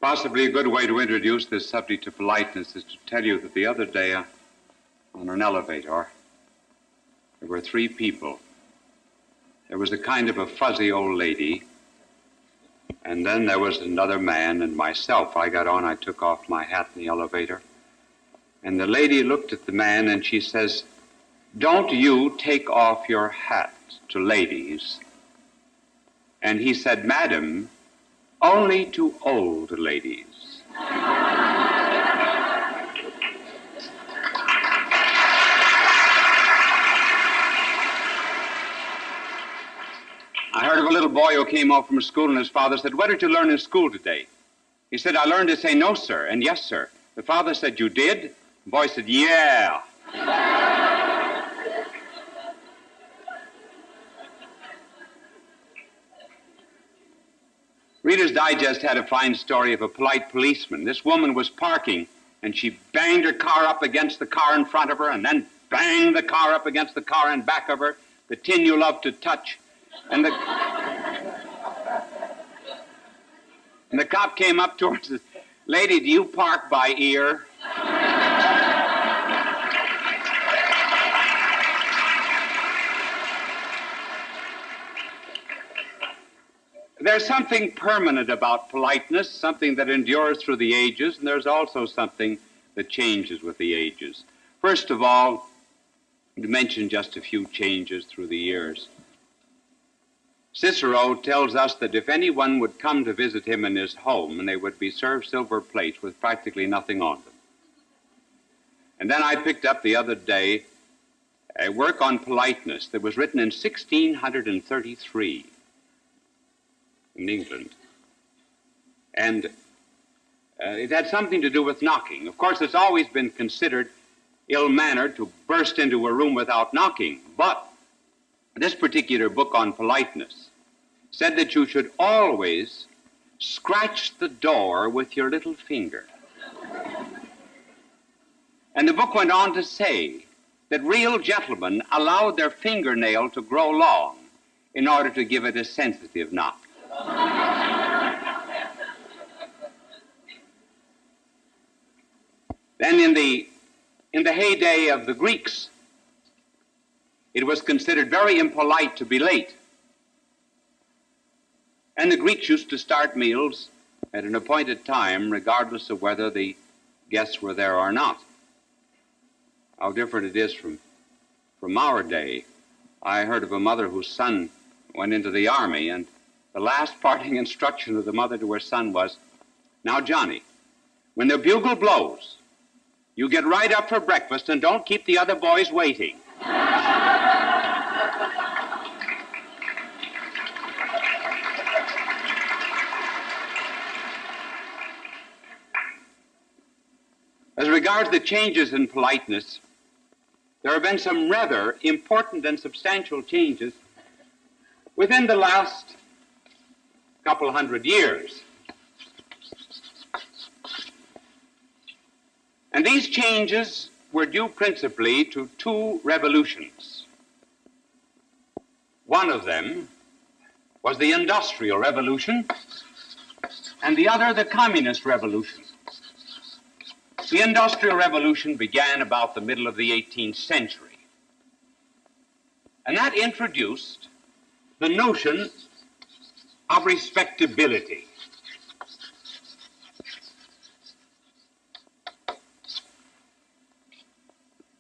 Possibly a good way to introduce this subject of politeness is to tell you that the other day on an elevator, there were three people. There was a kind of a fuzzy old lady, and then there was another man and myself. I got on, I took off my hat in the elevator, and the lady looked at the man and she says, "Don't you take off your hat to ladies." And he said, "Madam, only to old ladies." I heard of a little boy who came home from school and his father said, "What did you learn in school today?" He said, "I learned to say no, sir, and yes, sir." The father said, "You did?" The boy said, "Yeah." Reader's Digest had a fine story of a polite policeman. This woman was parking, and she banged her car up against the car in front of her, and then banged the car up against the car in back of her, the tin you love to touch. And the cop came up to her and said, "Lady, do you park by ear?" There's something permanent about politeness, something that endures through the ages, and there's also something that changes with the ages. First of all, to mention just a few changes through the years. Cicero tells us that if anyone would come to visit him in his home, and they would be served silver plates with practically nothing on them. And then I picked up the other day a work on politeness that was written in 1633 in England. And it had something to do with knocking. Of course, it's always been considered ill-mannered to burst into a room without knocking, but this particular book on politeness said that you should always scratch the door with your little finger. And the book went on to say that real gentlemen allowed their fingernail to grow long in order to give it a sensitive knock. Then in the heyday of the Greeks, it was considered very impolite to be late. And the Greeks used to start meals at an appointed time, regardless of whether the guests were there or not. How different it is from our day. I heard of a mother whose son went into the army, and the last parting instruction of the mother to her son was, "Now, Johnny, when the bugle blows, you get right up for breakfast and don't keep the other boys waiting." As regards the changes in politeness, there have been some rather important and substantial changes within the last couple hundred years. And these changes were due principally to two revolutions. One of them was the Industrial Revolution, and the other the Communist Revolution. The Industrial Revolution began about the middle of the 18th century, and that introduced the notion of respectability.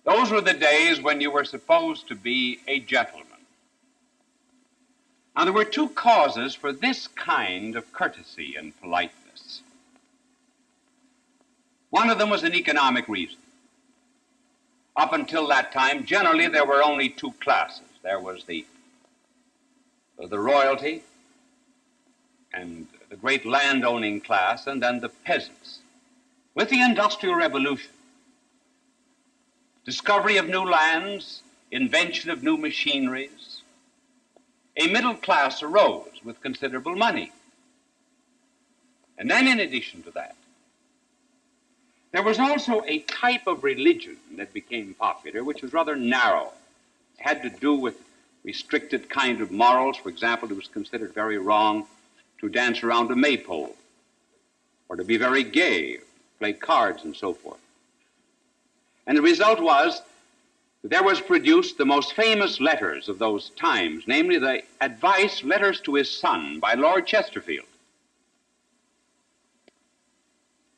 Those were the days when you were supposed to be a gentleman. Now, there were two causes for this kind of courtesy and politeness. One of them was an economic reason. Up until that time, generally, there were only two classes. There was the royalty and the great landowning class, and then the peasants. With the Industrial Revolution, discovery of new lands, invention of new machineries, a middle class arose with considerable money. And then in addition to that, there was also a type of religion that became popular, which was rather narrow. It had to do with restricted kind of morals. For example, it was considered very wrong to dance around a maypole or to be very gay, play cards and so forth. And the result was that there was produced the most famous letters of those times, namely the advice letters to his son by Lord Chesterfield.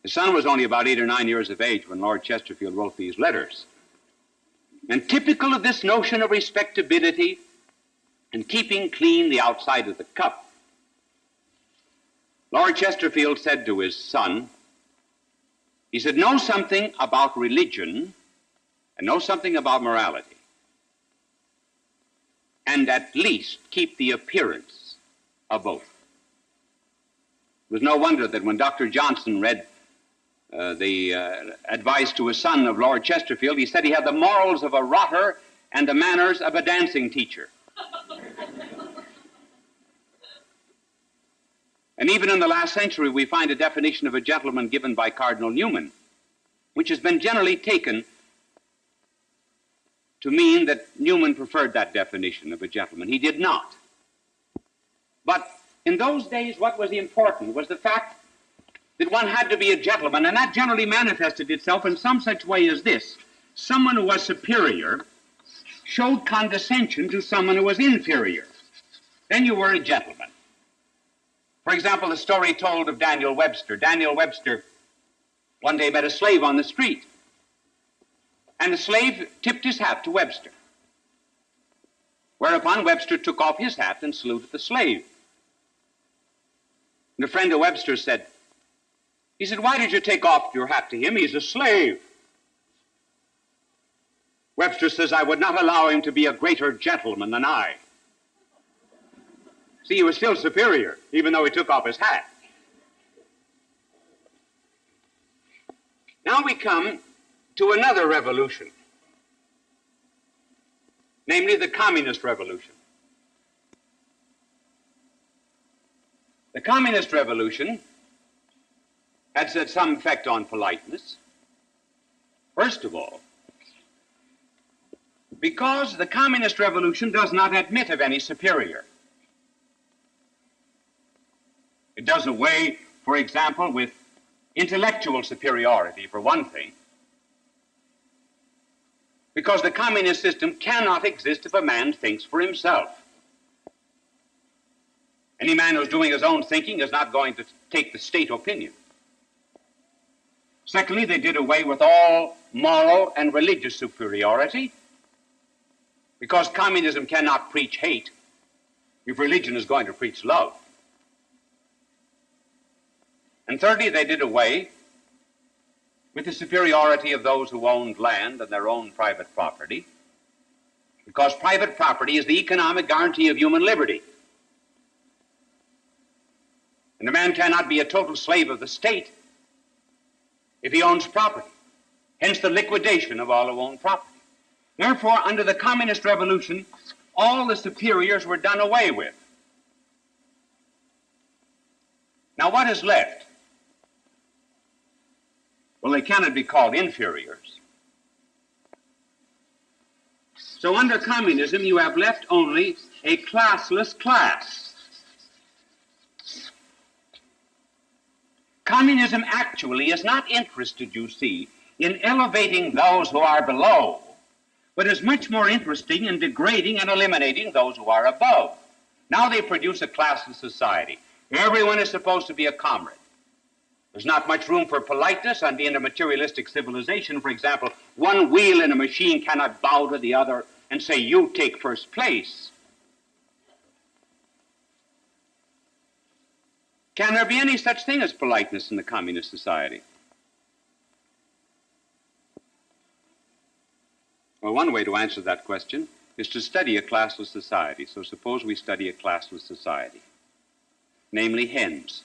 His son was only about 8 or 9 years of age when Lord Chesterfield wrote these letters. And typical of this notion of respectability and keeping clean the outside of the cup, Lord Chesterfield said to his son, he said, know something about religion and know something about morality, and at least keep the appearance of both. It was no wonder that when Dr. Johnson read the advice to his son of Lord Chesterfield, he said he had the morals of a rotter and the manners of a dancing teacher. And even in the last century, we find a definition of a gentleman given by Cardinal Newman, which has been generally taken to mean that Newman preferred that definition of a gentleman. He did not. But in those days, what was important was the fact that one had to be a gentleman, and that generally manifested itself in some such way as this. Someone who was superior showed condescension to someone who was inferior. Then you were a gentleman. For example, the story told of Daniel Webster. Daniel Webster one day met a slave on the street, and the slave tipped his hat to Webster, whereupon Webster took off his hat and saluted the slave. And a friend of Webster said, why did you take off your hat to him? He's a slave. Webster says, I would not allow him to be a greater gentleman than I. See, he was still superior, even though he took off his hat. Now we come to another revolution, namely the Communist Revolution. The Communist Revolution had had some effect on politeness. First of all, because the Communist Revolution does not admit of any superior. It does away, for example, with intellectual superiority, for one thing, because the communist system cannot exist if a man thinks for himself. Any man who's doing his own thinking is not going to take the state opinion. Secondly, they did away with all moral and religious superiority, because communism cannot preach hate if religion is going to preach love. And thirdly, they did away with the superiority of those who owned land and their own private property, because private property is the economic guarantee of human liberty. And a man cannot be a total slave of the state if he owns property, hence the liquidation of all who own property. Therefore, under the Communist Revolution, all the superiors were done away with. Now, what is left? Well, they cannot be called inferiors. So under communism, you have left only a classless class. Communism actually is not interested, you see, in elevating those who are below, but is much more interested in degrading and eliminating those who are above. Now they produce a classless society. Everyone is supposed to be a comrade. There's not much room for politeness in a materialistic civilization. For example, one wheel in a machine cannot bow to the other and say, you take first place. Can there be any such thing as politeness in the communist society? Well, one way to answer that question is to study a classless society. So suppose we study a classless society, namely hens.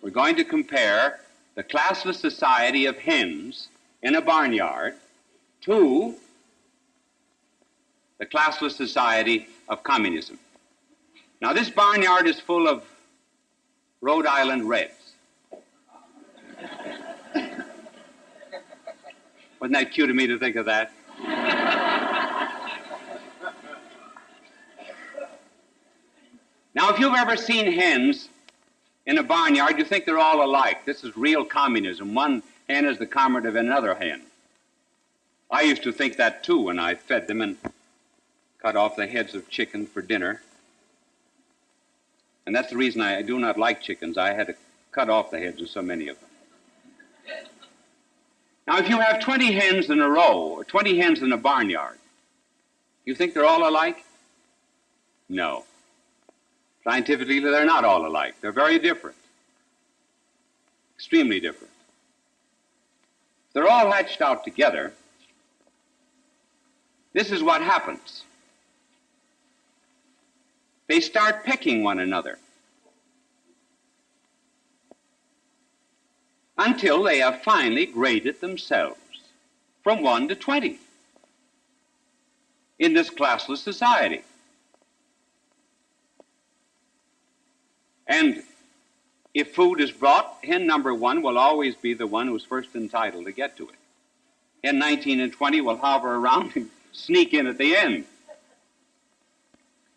We're going to compare the classless society of hens in a barnyard to the classless society of communism. Now, this barnyard is full of Rhode Island Reds. Wasn't that cute of me to think of that? Now, if you've ever seen hens in a barnyard, you think they're all alike. This is real communism. One hen is the comrade of another hen. I used to think that too when I fed them and cut off the heads of chicken for dinner. And that's the reason I do not like chickens. I had to cut off the heads of so many of them. Now, if you have 20 hens in a row, or 20 hens in a barnyard, you think they're all alike? No. Scientifically, they're not all alike. They're very different. Extremely different. If they're all hatched out together, this is what happens. They start pecking one another until they have finally graded themselves from 1 to 20 in this classless society. And if food is brought, hen number 1 will always be the one who's first entitled to get to it. Hen 19 and 20 will hover around and sneak in at the end.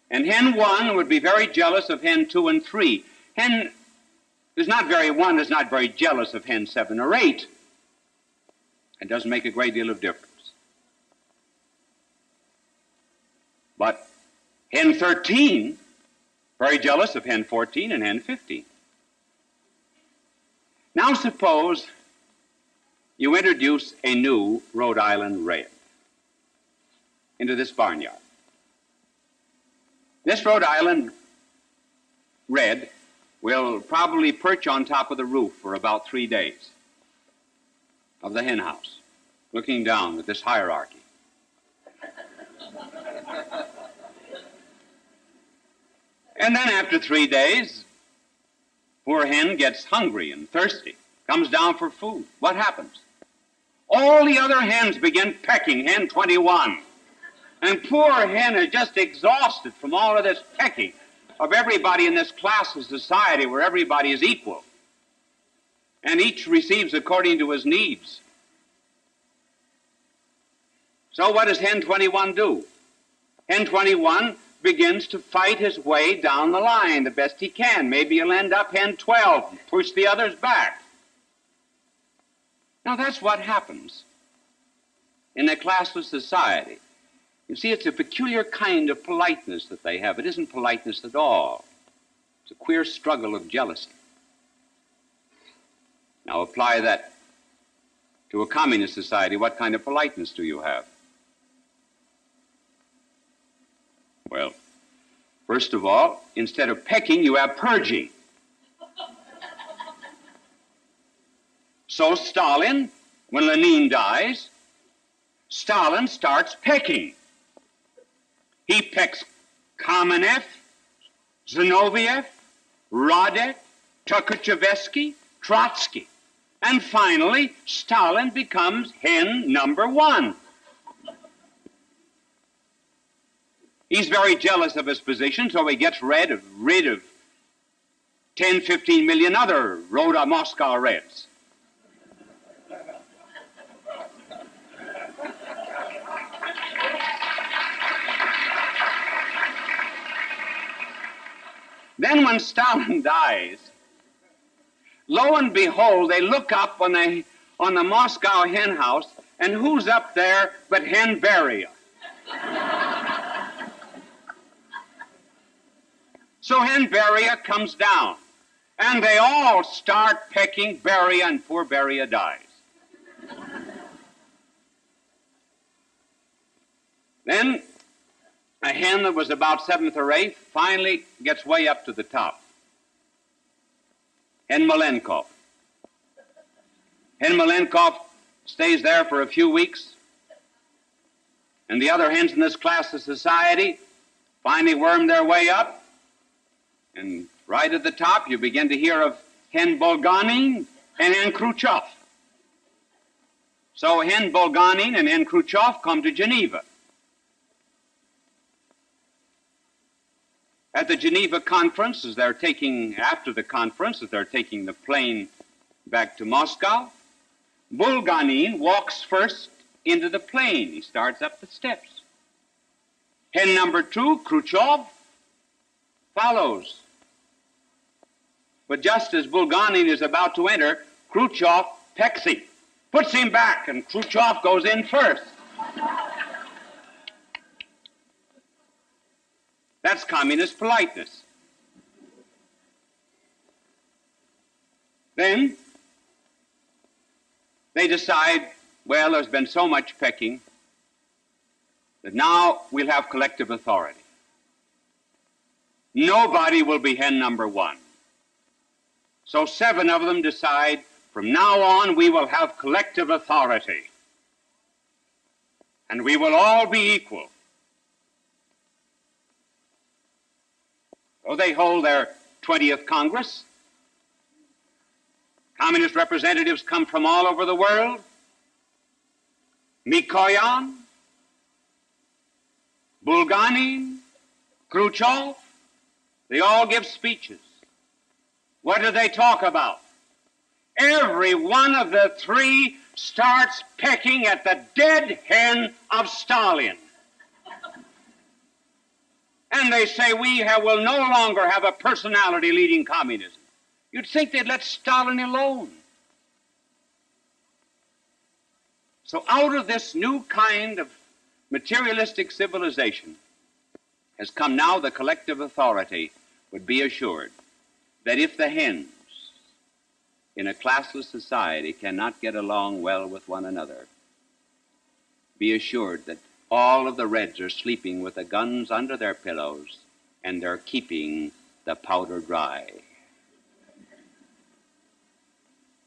And hen 1 would be very jealous of hen 2 and 3. Hen is not very jealous of hen 7 or 8. It doesn't make a great deal of difference. But hen 13, very jealous of hen 14 and hen 15. Now suppose you introduce a new Rhode Island red into this barnyard. This Rhode Island red will probably perch on top of the roof for about 3 days of the hen house, looking down at this hierarchy. And then after 3 days, poor hen gets hungry and thirsty, comes down for food. What happens? All the other hens begin pecking hen 21. And poor hen is just exhausted from all of this pecking of everybody in this class of society where everybody is equal. And each receives according to his needs. So what does hen 21 do? Hen 21 begins to fight his way down the line the best he can. Maybe he'll end up hen 12 and push the others back. Now that's what happens in a classless society. You see, it's a peculiar kind of politeness that they have. It isn't politeness at all. It's a queer struggle of jealousy. Now apply that to a communist society. What kind of politeness do you have? Well, first of all, instead of pecking, you have purging. So Stalin, when Lenin dies, Stalin starts pecking. He pecks Kamenev, Zinoviev, Radek, Tukhachevsky, Trotsky. And finally, Stalin becomes hen number 1. He's very jealous of his position, so he gets rid of 10, 15 million other Moscow Reds. Then when Stalin dies, lo and behold, they look up on the Moscow hen house, and who's up there but hen Beria? So hen Beria comes down, and they all start pecking Beria, and poor Beria dies. Then a hen that was about 7th or 8th finally gets way up to the top. Hen Malenkov. Hen Malenkov stays there for a few weeks, and the other hens in this class of society finally worm their way up, and right at the top you begin to hear of hen Bulganin and hen Khrushchev. So hen Bulganin and hen Khrushchev come to Geneva. At the Geneva conference, after the conference, as they're taking the plane back to Moscow, Bulganin walks first into the plane. He starts up the steps. Hen number 2, Khrushchev, follows. But just as Bulganin is about to enter, Khrushchev pecks him, puts him back, and Khrushchev goes in first. That's communist politeness. Then they decide, well, there's been so much pecking that now we'll have collective authority. Nobody will be hen number one. So 7 of them decide, from now on we will have collective authority. And we will all be equal. So they hold their 20th Congress. Communist representatives come from all over the world. Mikoyan, Bulganin, Khrushchev, they all give speeches. What do they talk about? Every one of the 3 starts pecking at the dead hen of Stalin. And they say we will no longer have a personality leading communism. You'd think they'd let Stalin alone. So out of this new kind of materialistic civilization has come now the collective authority would be assured that if the hens in a classless society cannot get along well with one another, be assured that all of the reds are sleeping with the guns under their pillows and they're keeping the powder dry.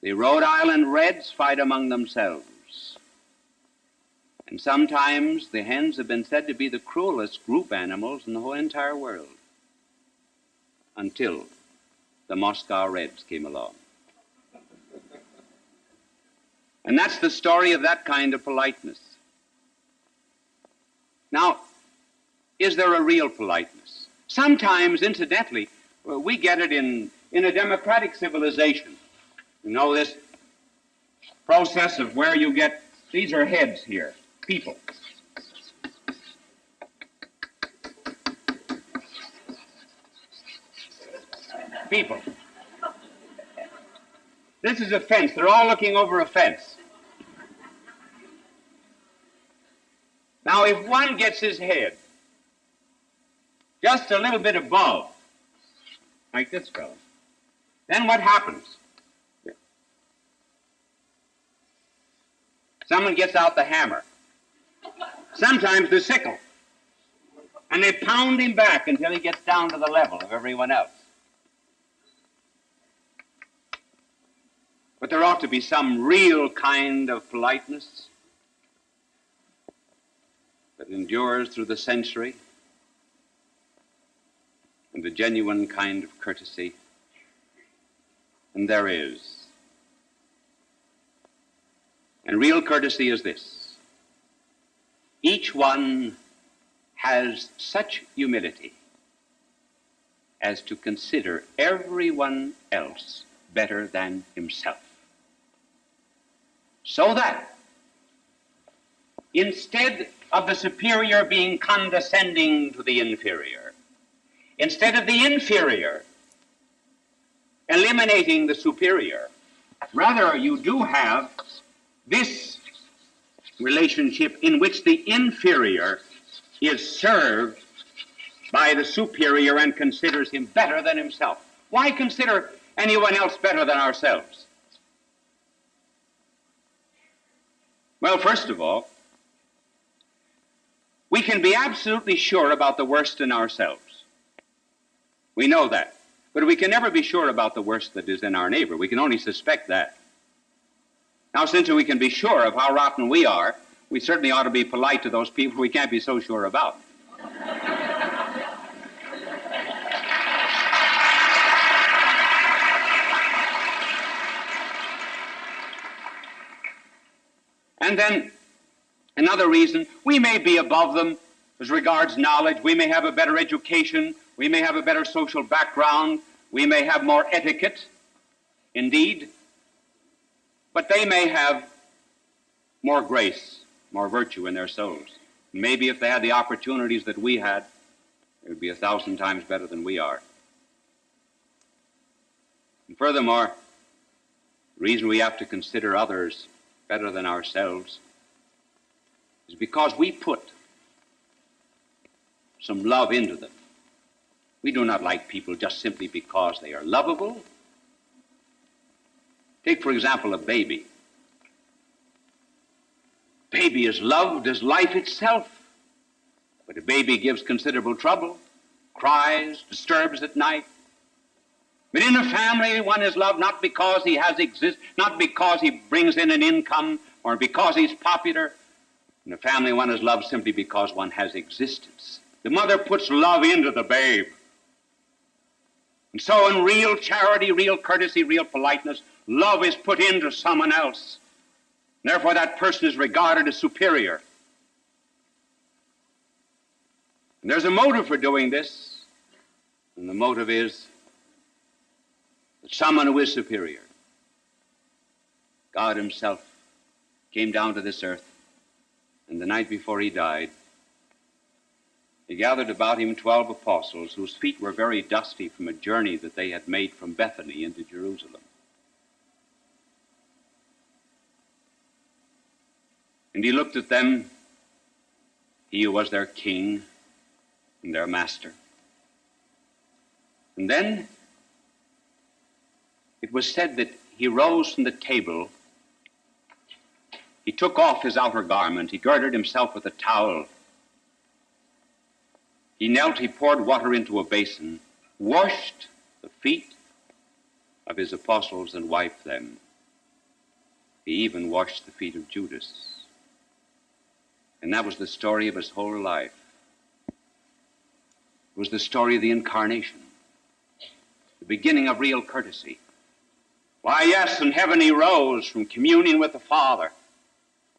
The Rhode Island Reds fight among themselves. And sometimes the hens have been said to be the cruelest group animals in the whole entire world, until the Moscow Reds came along. And that's the story of that kind of politeness. Now, is there a real politeness? Sometimes, incidentally, we get it in a democratic civilization. You know, this process of where you get, these are heads here, people. People. This is a fence. They're all looking over a fence. Now, if one gets his head just a little bit above, like this fellow, then what happens? Someone gets out the hammer, sometimes the sickle, and they pound him back until he gets down to the level of everyone else. But there ought to be some real kind of politeness that endures through the century, and a genuine kind of courtesy. And there is. And real courtesy is this: each one has such humility as to consider everyone else better than himself, so that instead of the superior being condescending to the inferior, instead of the inferior eliminating the superior, rather you do have this relationship in which the inferior is served by the superior and considers him better than himself. Why consider anyone else better than ourselves? Well, first of all, we can be absolutely sure about the worst in ourselves. We know that. But we can never be sure about the worst that is in our neighbor. We can only suspect that. Now, since we can be sure of how rotten we are, we certainly ought to be polite to those people we can't be so sure about. And then another reason, we may be above them as regards knowledge. We may have a better education. We may have a better social background. We may have more etiquette, indeed. But they may have more grace, more virtue in their souls. Maybe if they had the opportunities that we had, they would be 1,000 times better than we are. furthermore, the reason we have to consider others better than ourselves is because we put some love into them. We do not like people just simply because they are lovable. Take, for example, a baby. Baby is loved as life itself, but a baby gives considerable trouble, cries, disturbs at night. But in a family, one is loved not because he not because he brings in an income or because he's popular. In a family, one is loved simply because one has existence. The mother puts love into the babe. And so in real charity, real courtesy, real politeness, love is put into someone else. Therefore, that person is regarded as superior. And there's a motive for doing this, and the motive is that someone who is superior, God himself, came down to this earth, and the night before he died, he gathered about him 12 apostles whose feet were very dusty from a journey that they had made from Bethany into Jerusalem. And he looked at them, he who was their king and their master. And then it was said that he rose from the table, he took off his outer garment, he girded himself with a towel, he knelt, he poured water into a basin, washed the feet of his apostles and wiped them. He even washed the feet of Judas. And that was the story of his whole life. It was the story of the incarnation, the beginning of real courtesy. Why, yes, in heaven he rose from communion with the Father,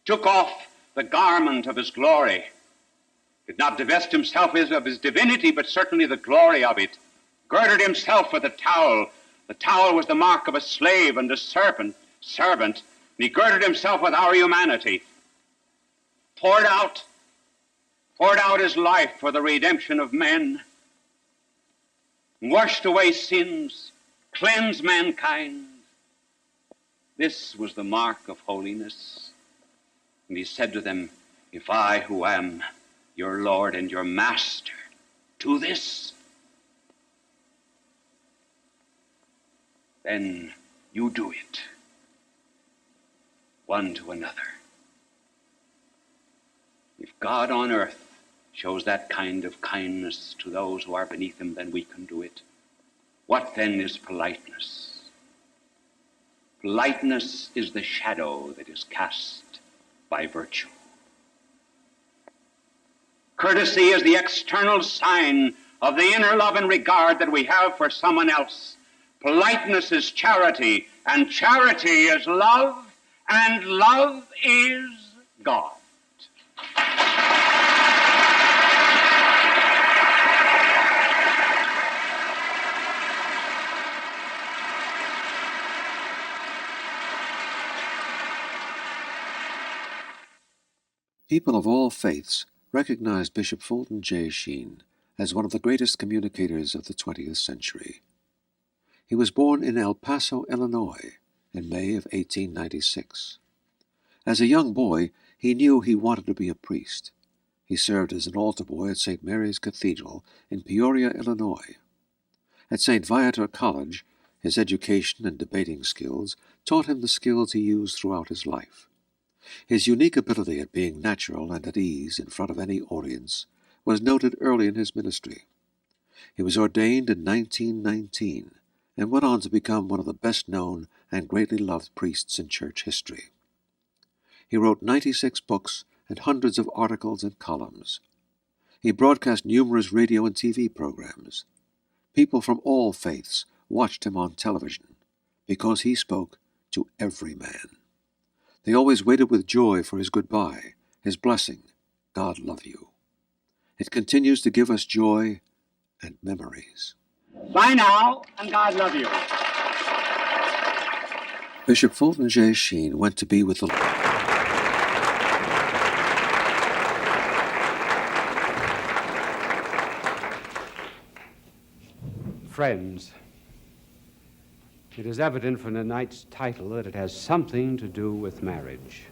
took off the garment of his glory, did not divest himself of his divinity, but certainly the glory of it, girded himself with a towel. The towel was the mark of a slave and a servant, and he girded himself with our humanity, poured out his life for the redemption of men, washed away sins, cleansed mankind. This was the mark of holiness. And he said to them, if I, who am your Lord and your Master, do this, then you do it, one to another. If God on earth shows that kind of kindness to those who are beneath him, then we can do it. What then is politeness? Politeness is the shadow that is cast by virtue. Courtesy is the external sign of the inner love and regard that we have for someone else. Politeness is charity, and charity is love, and love is God. People of all faiths recognized Bishop Fulton J. Sheen as one of the greatest communicators of the 20th century. He was born in El Paso, Illinois, in May of 1896. As a young boy, he knew he wanted to be a priest. He served as an altar boy at St. Mary's Cathedral in Peoria, Illinois. At St. Viator College, his education and debating skills taught him the skills he used throughout his life. His unique ability at being natural and at ease in front of any audience was noted early in his ministry. He was ordained in 1919 and went on to become one of the best-known and greatly loved priests in church history. He wrote 96 books and hundreds of articles and columns. He broadcast numerous radio and TV programs. People from all faiths watched him on television because he spoke to every man. They always waited with joy for his goodbye, his blessing, God love you. It continues to give us joy and memories. Bye now, and God love you. Bishop Fulton J. Sheen went to be with the Lord. Friends, It is evident from tonight's title that it has something to do with marriage.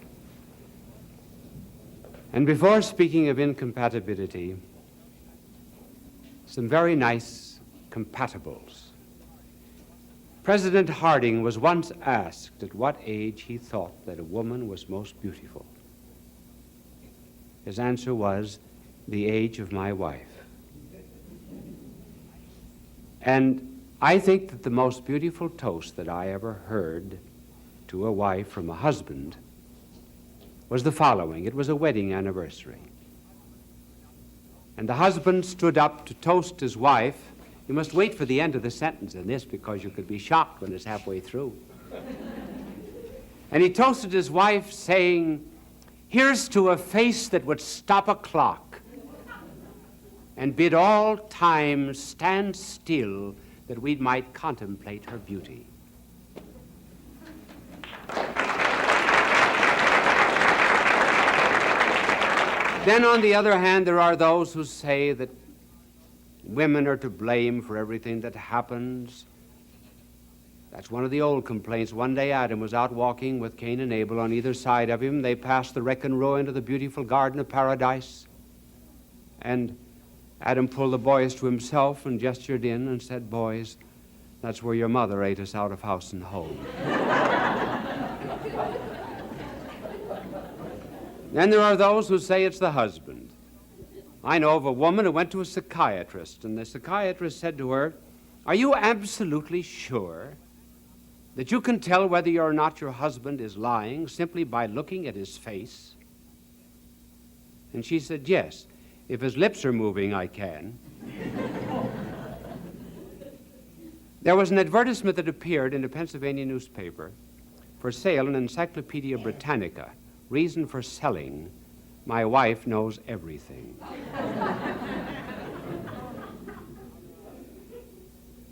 And before speaking of incompatibility, some very nice compatibles. President Harding was once asked at what age he thought that a woman was most beautiful. His answer was, the age of my wife. And I think that the most beautiful toast that I ever heard to a wife from a husband was the following. It was a wedding anniversary. And the husband stood up to toast his wife. You must wait for the end of the sentence in this because you could be shocked when it's halfway through. And he toasted his wife saying, "Here's to a face that would stop a clock and bid all time stand still that we might contemplate her beauty." Then, on the other hand, there are those who say that women are to blame for everything that happens. That's one of the old complaints. One day Adam was out walking with Cain and Abel on either side of him. They passed the wreck and ruin into the beautiful garden of paradise. And Adam pulled the boys to himself and gestured in and said, "Boys, that's where your mother ate us out of house and home." Then there are those who say it's the husband. I know of a woman who went to a psychiatrist, and the psychiatrist said to her, "Are you absolutely sure that you can tell whether or not your husband is lying simply by looking at his face?" And she said, "Yes. If his lips are moving, I can." There was an advertisement that appeared in a Pennsylvania newspaper for sale in Encyclopedia Britannica. Reason for selling: my wife knows everything.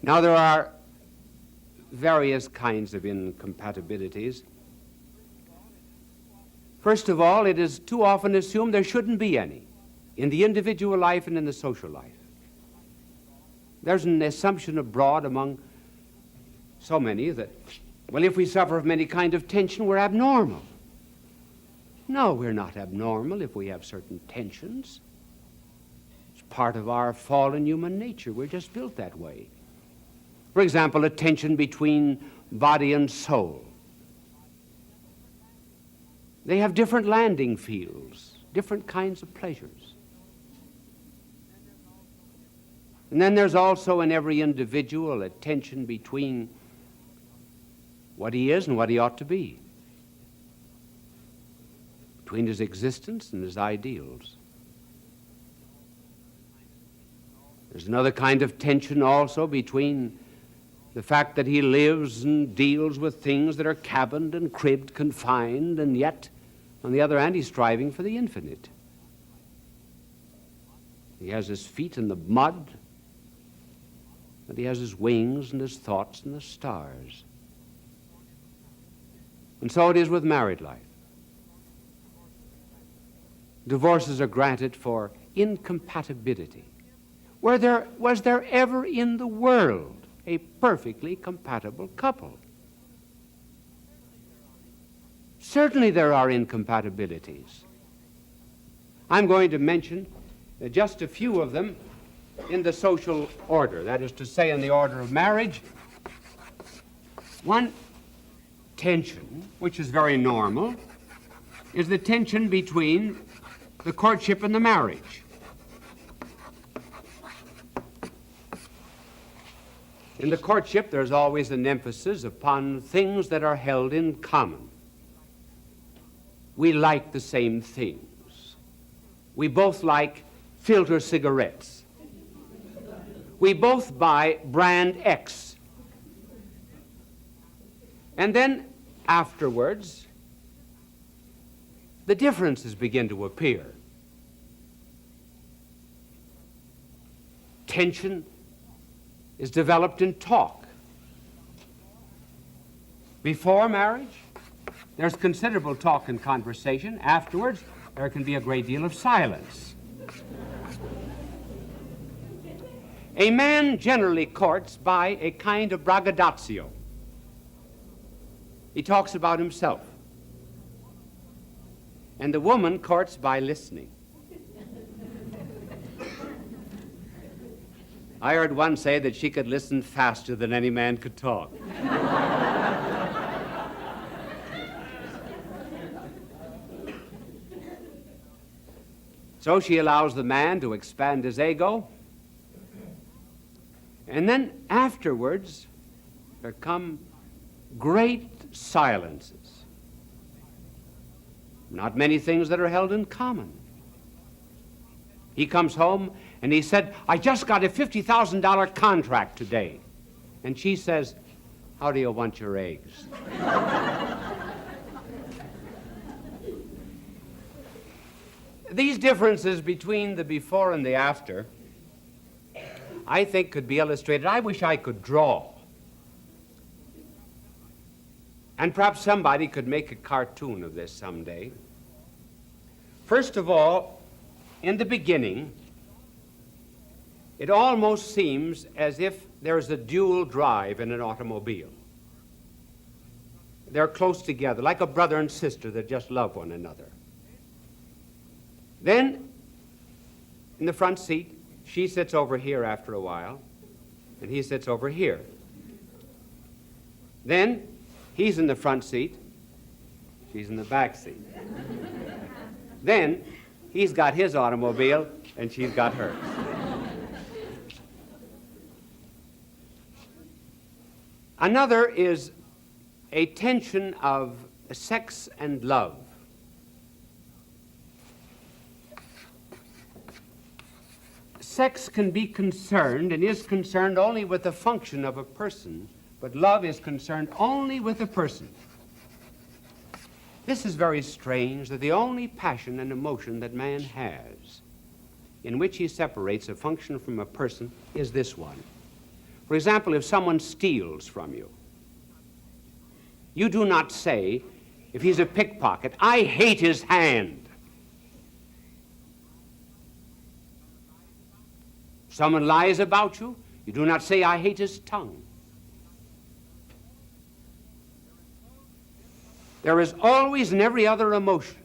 Now, there are various kinds of incompatibilities. First of all, it is too often assumed there shouldn't be any in the individual life and in the social life. There's an assumption abroad among so many that, well, if we suffer from any kind of tension, we're abnormal. No, we're not abnormal if we have certain tensions. It's part of our fallen human nature. We're just built that way. For example, a tension between body and soul. They have different landing fields, different kinds of pleasures. And then there's also in every individual a tension between what he is and what he ought to be, between his existence and his ideals. There's another kind of tension also between the fact that he lives and deals with things that are cabined and cribbed, confined, and yet, on the other hand, he's striving for the infinite. He has his feet in the mud, but he has his wings and his thoughts in the stars. And so it is with married life. Divorces are granted for incompatibility. Was there ever in the world a perfectly compatible couple? Certainly there are incompatibilities. I'm going to mention just a few of them in the social order, that is to say, in the order of marriage. One tension, which is very normal, is the tension between the courtship and the marriage. In the courtship, there's always an emphasis upon things that are held in common. We like the same things. We both like filter cigarettes. We both buy brand X. And then afterwards, the differences begin to appear. Tension is developed in talk. Before marriage, there's considerable talk and conversation. Afterwards, there can be a great deal of silence. A man generally courts by a kind of braggadocio. He talks about himself. And the woman courts by listening. I heard one say that she could listen faster than any man could talk. So she allows the man to expand his ego. And then afterwards, there come great silences. Not many things that are held in common. He comes home and he said, I just got a $50,000 contract today. And she says, how do you want your eggs? These differences between the before and the after, I think, could be illustrated. I wish I could draw. And perhaps somebody could make a cartoon of this someday. First of all, in the beginning, it almost seems as if there's a dual drive in an automobile. They're close together, like a brother and sister that just love one another. Then, in the front seat, she sits over here after a while, and he sits over here. Then, he's in the front seat, she's in the back seat. Then, he's got his automobile, and she's got hers. Another is a tension of sex and love. Sex can be concerned and is concerned only with the function of a person, but love is concerned only with a person. This is very strange, that the only passion and emotion that man has, in which he separates a function from a person, is this one. For example, if someone steals from you, you do not say, if he's a pickpocket, I hate his hand. Someone lies about you, you do not say, I hate his tongue. There is always in every other emotion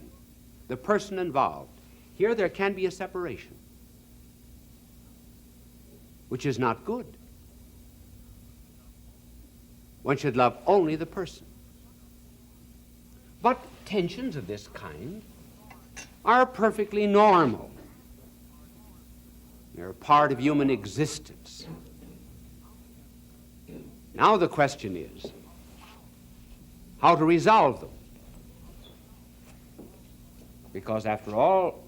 the person involved. Here there can be a separation, which is not good. One should love only the person. But tensions of this kind are perfectly normal. They're a part of human existence. Now the question is how to resolve them. Because after all,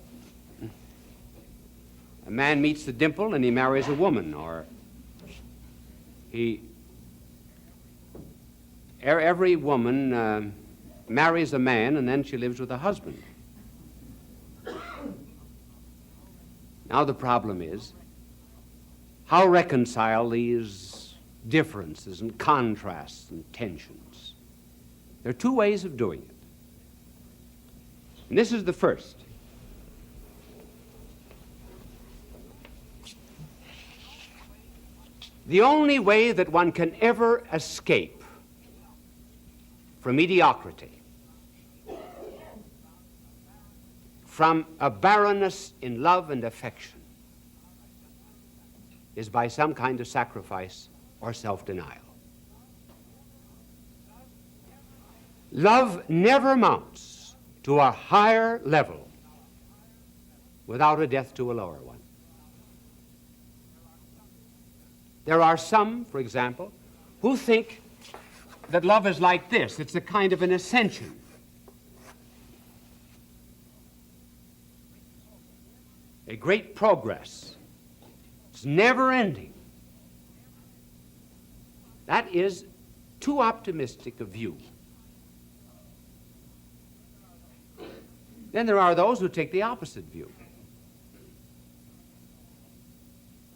a man meets the dimple and he marries a woman, or every woman marries a man and then she lives with a husband. Now the problem is how reconcile these differences and contrasts and tensions. There are two ways of doing it. And this is the first. The only way that one can ever escape from mediocrity, from a barrenness in love and affection, is by some kind of sacrifice or self-denial. Love never mounts to a higher level without a death to a lower one. There are some, for example, who think that love is like this. It's a kind of an ascension. A great progress. It's never ending. That is too optimistic a view. Then there are those who take the opposite view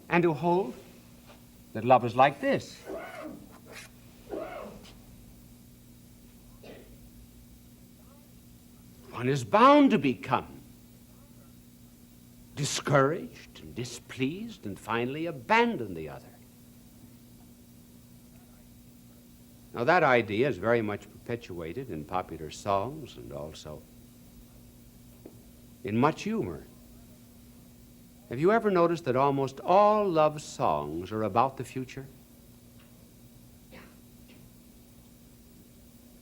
and who hold that love is like this. One is bound to become discouraged and displeased and finally abandon the other. Now, that idea is very much perpetuated in popular songs and also in much humor. Have you ever noticed that almost all love songs are about the future?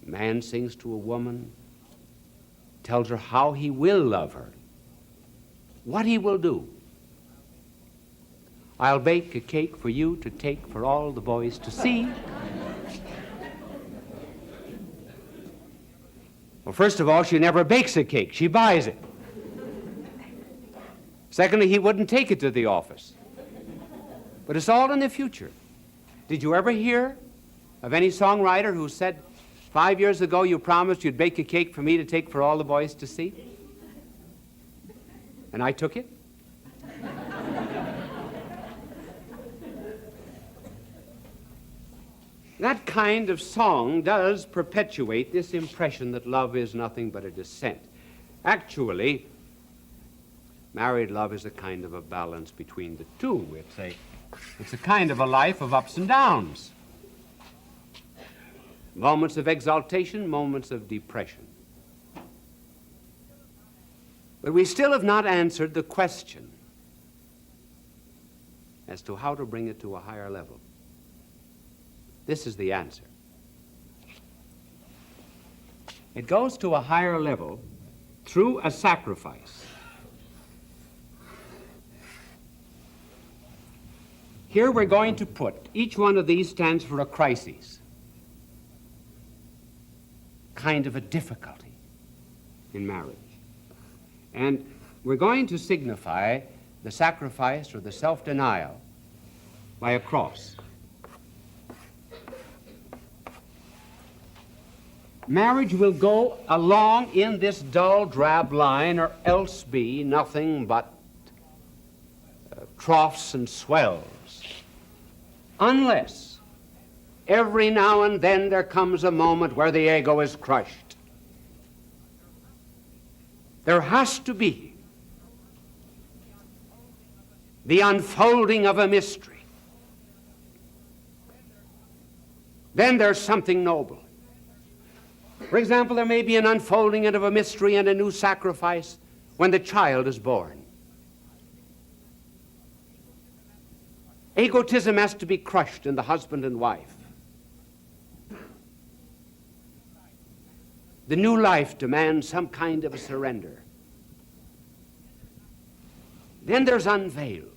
A man sings to a woman, tells her how he will love her, what he will do. I'll bake a cake for you to take for all the boys to see. Well, first of all, she never bakes a cake. She buys it. Secondly, he wouldn't take it to the office. But it's all in the future. Did you ever hear of any songwriter who said, 5 years ago you promised you'd bake a cake for me to take for all the boys to see? And I took it? That kind of song does perpetuate this impression that love is nothing but a descent. Actually, married love is a kind of a balance between the two. It's a kind of a life of ups and downs. Moments of exaltation, moments of depression. But we still have not answered the question as to how to bring it to a higher level. This is the answer. It goes to a higher level through a sacrifice. Here we're going to put, each one of these stands for a crisis, kind of a difficulty in marriage. And we're going to signify the sacrifice or the self-denial by a cross. Marriage will go along in this dull, drab line, or else be nothing but troughs and swells, unless every now and then there comes a moment where the ego is crushed. There has to be the unfolding of a mystery. Then there's something noble. For example, there may be an unfolding of a mystery and a new sacrifice when the child is born. Egotism has to be crushed in the husband and wife. The new life demands some kind of a surrender. Then there's unveiled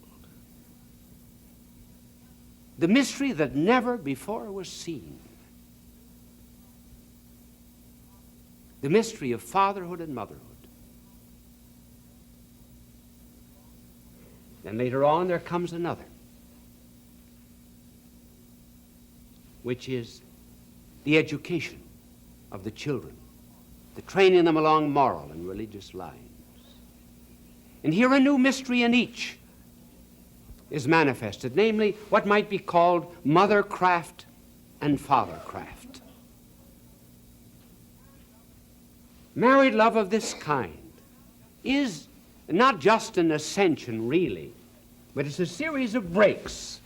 the mystery that never before was seen. The mystery of fatherhood and motherhood. Then later on there comes another, which is the education of the children, the training them along moral and religious lines. And here a new mystery in each is manifested, namely what might be called mothercraft and fathercraft. Married love of this kind is not just an ascension, really, but it's a series of breaks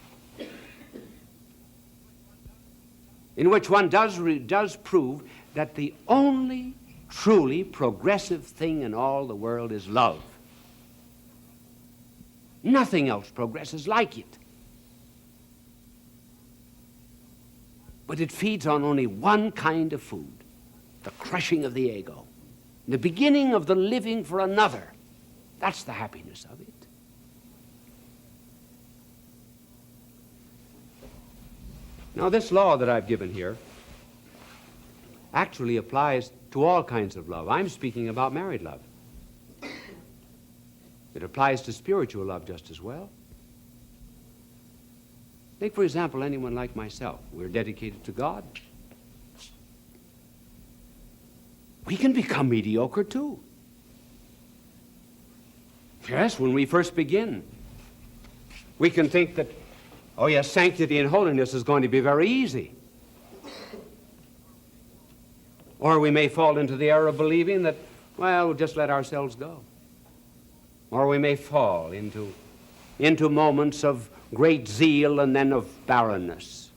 in which one does prove that the only truly progressive thing in all the world is love. Nothing else progresses like it. But it feeds on only one kind of food, the crushing of the ego. The beginning of the living for another. That's the happiness of it. Now, this law that I've given here actually applies to all kinds of love. I'm speaking about married love. It applies to spiritual love just as well. Take, for example, anyone like myself. We're dedicated to God. We can become mediocre too. Yes, when we first begin, we can think that, oh yes, sanctity and holiness is going to be very easy. Or we may fall into the error of believing that, well, we'll just let ourselves go. Or we may fall into moments of great zeal and then of barrenness.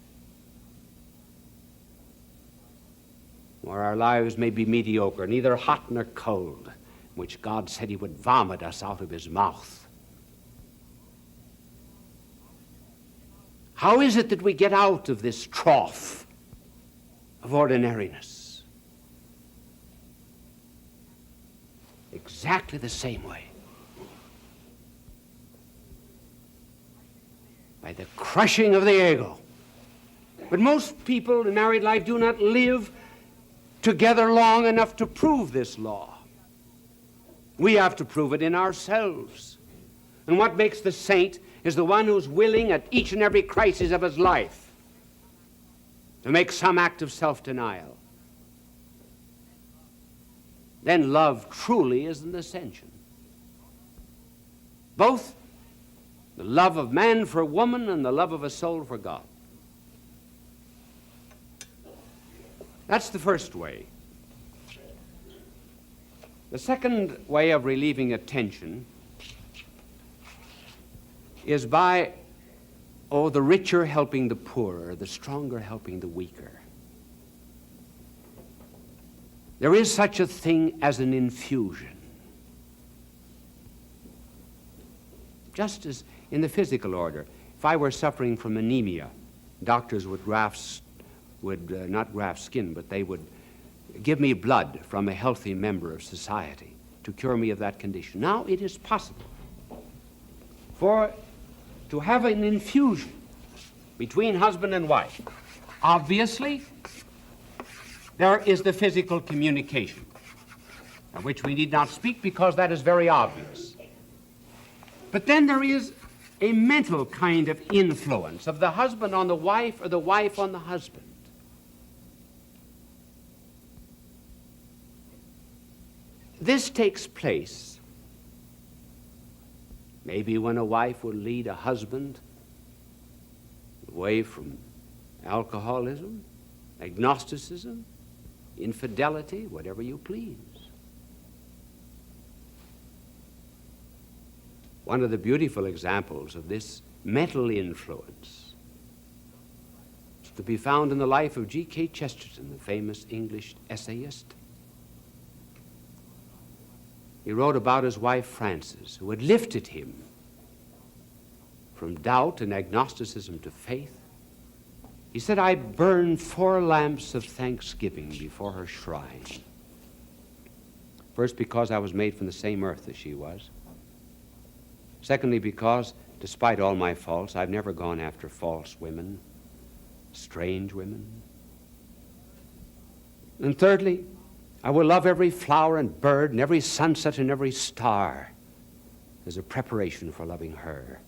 or our lives may be mediocre, neither hot nor cold, which God said he would vomit us out of his mouth. How is it that we get out of this trough of ordinariness? Exactly the same way. By the crushing of the ego. But most people in married life do not live together long enough to prove this law. We have to prove it in ourselves. And what makes the saint is the one who's willing at each and every crisis of his life to make some act of self-denial. Then love truly is an ascension. Both the love of man for woman and the love of a soul for God. That's the first way. The second way of relieving a tension is by, the richer helping the poorer, the stronger helping the weaker. There is such a thing as an infusion. Just as in the physical order, if I were suffering from anemia, doctors would not graft skin, but they would give me blood from a healthy member of society to cure me of that condition. Now it is possible to have an infusion between husband and wife. Obviously, there is the physical communication, of which we need not speak because that is very obvious. But then there is a mental kind of influence of the husband on the wife or the wife on the husband. This takes place maybe when a wife will lead a husband away from alcoholism, agnosticism, infidelity, whatever you please. One of the beautiful examples of this mental influence is to be found in the life of G.K. Chesterton, the famous English essayist. He wrote about his wife Frances, who had lifted him from doubt and agnosticism to faith. He said, "I burn 4 lamps of thanksgiving before her shrine. First, because I was made from the same earth as she was. Secondly, because, despite all my faults, I've never gone after false women, strange women. And thirdly, I will love every flower and bird and every sunset and every star as a preparation for loving her.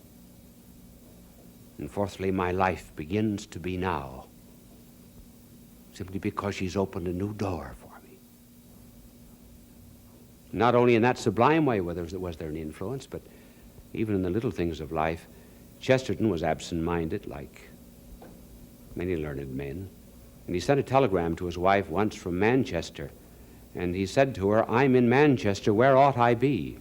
And fourthly, my life begins to be now simply because she's opened a new door for me." Not only in that sublime way was there an influence, but even in the little things of life. Chesterton was absent-minded, like many learned men, and he sent a telegram to his wife once from Manchester, and he said to her, "I'm in Manchester, where ought I be?"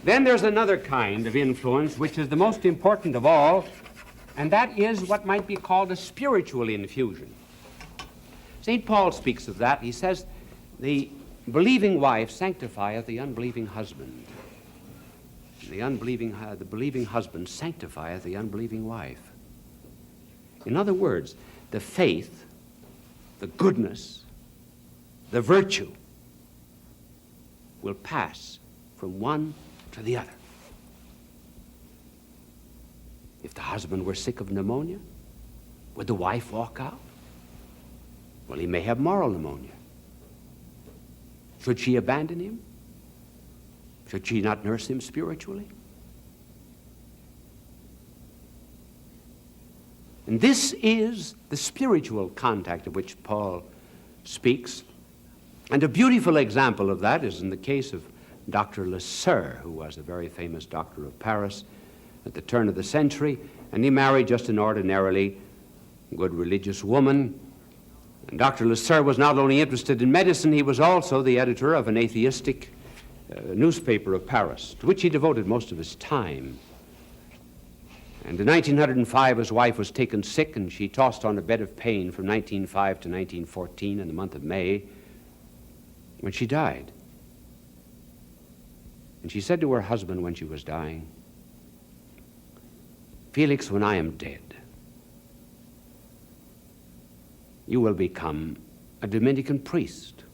Then there's another kind of influence, which is the most important of all, and that is what might be called a spiritual infusion. St. Paul speaks of that. He says, "The believing wife sanctifieth the unbelieving husband. The believing husband sanctifieth the unbelieving wife." In other words, the faith, the goodness, the virtue will pass from one to the other. If the husband were sick of pneumonia, would the wife walk out? Well, he may have moral pneumonia. Should she abandon him? Should she not nurse him spiritually? And this is the spiritual contact of which Paul speaks. And a beautiful example of that is in the case of Dr. Le Sueur, who was a very famous doctor of Paris at the turn of the century, and he married just an ordinarily good religious woman. And Dr. Le Sueur was not only interested in medicine, he was also the editor of an atheistic newspaper of Paris, to which he devoted most of his time. And in 1905, his wife was taken sick, and she tossed on a bed of pain from 1905 to 1914 in the month of May, when she died. And she said to her husband when she was dying, "Felix, when I am dead, you will become a Dominican priest."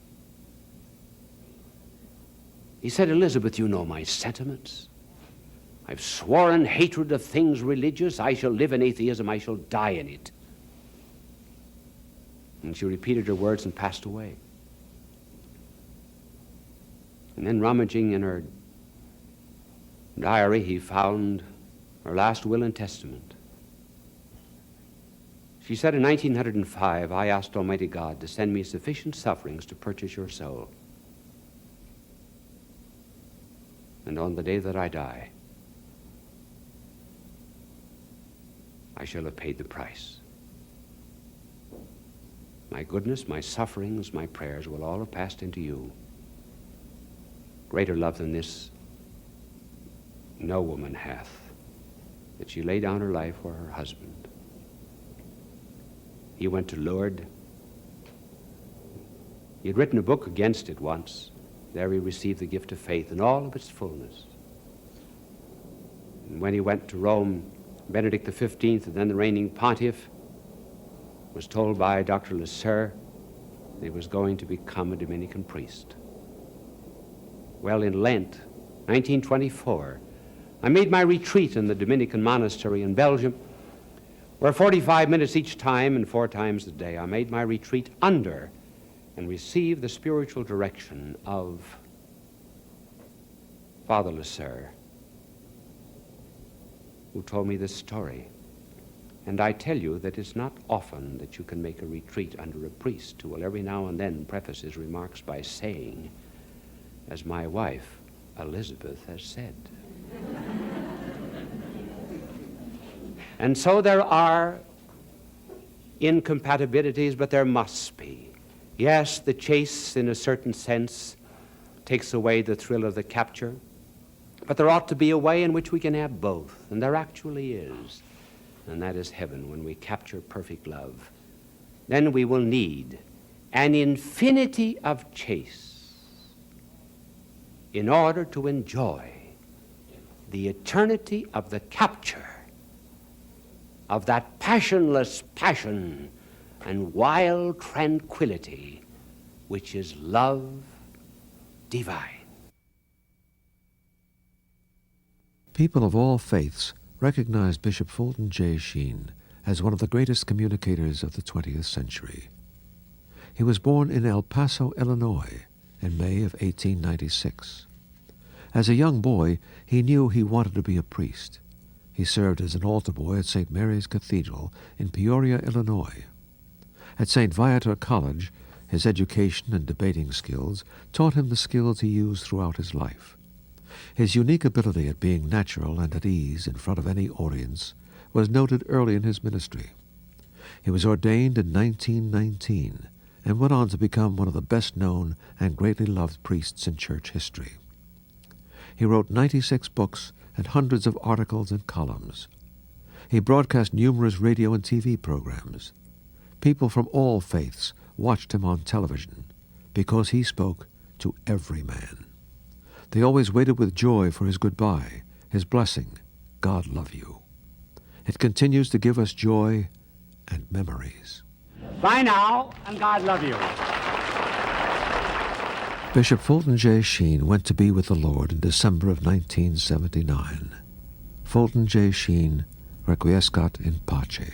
He said, "Elizabeth, you know my sentiments. I've sworn hatred of things religious. I shall live in atheism. I shall die in it." And she repeated her words and passed away. And then, rummaging in her diary, he found her last will and testament. She said, "In 1905, I asked Almighty God to send me sufficient sufferings to purchase your soul. And on the day that I die, I shall have paid the price. My goodness, my sufferings, my prayers will all have passed into you. Greater love than this no woman hath, that she lay down her life for her husband." He went to Lourdes. He had written a book against it once. There he received the gift of faith in all of its fullness. And when he went to Rome, Benedict XV, and then the reigning pontiff, was told by Dr. Lasser that he was going to become a Dominican priest. Well, in Lent, 1924, I made my retreat in the Dominican monastery in Belgium, where 45 minutes each time and 4 times a day I made my retreat under and received the spiritual direction of Father Lasser, who told me this story. And I tell you that it's not often that you can make a retreat under a priest who will every now and then preface his remarks by saying, as my wife, Elizabeth, has said. And so there are incompatibilities, but there must be. Yes, the chase, in a certain sense, takes away the thrill of the capture, but there ought to be a way in which we can have both, and there actually is, and that is heaven, when we capture perfect love. Then we will need an infinity of chase in order to enjoy the eternity of the capture of that passionless passion and wild tranquility which is love divine. People of all faiths recognize Bishop Fulton J. Sheen as one of the greatest communicators of the 20th century. He was born in El Paso, Illinois, in May of 1896. As a young boy, he knew he wanted to be a priest. He served as an altar boy at St. Mary's Cathedral in Peoria, Illinois. At St. Viator College, his education and debating skills taught him the skills he used throughout his life. His unique ability at being natural and at ease in front of any audience was noted early in his ministry. He was ordained in 1919 and went on to become one of the best-known and greatly loved priests in church history. He wrote 96 books and hundreds of articles and columns. He broadcast numerous radio and TV programs. People from all faiths watched him on television because he spoke to every man. They always waited with joy for his goodbye, his blessing, "God love you." It continues to give us joy and memories. Bye now, and God love you. Bishop Fulton J. Sheen went to be with the Lord in December of 1979. Fulton J. Sheen, requiescat in pace.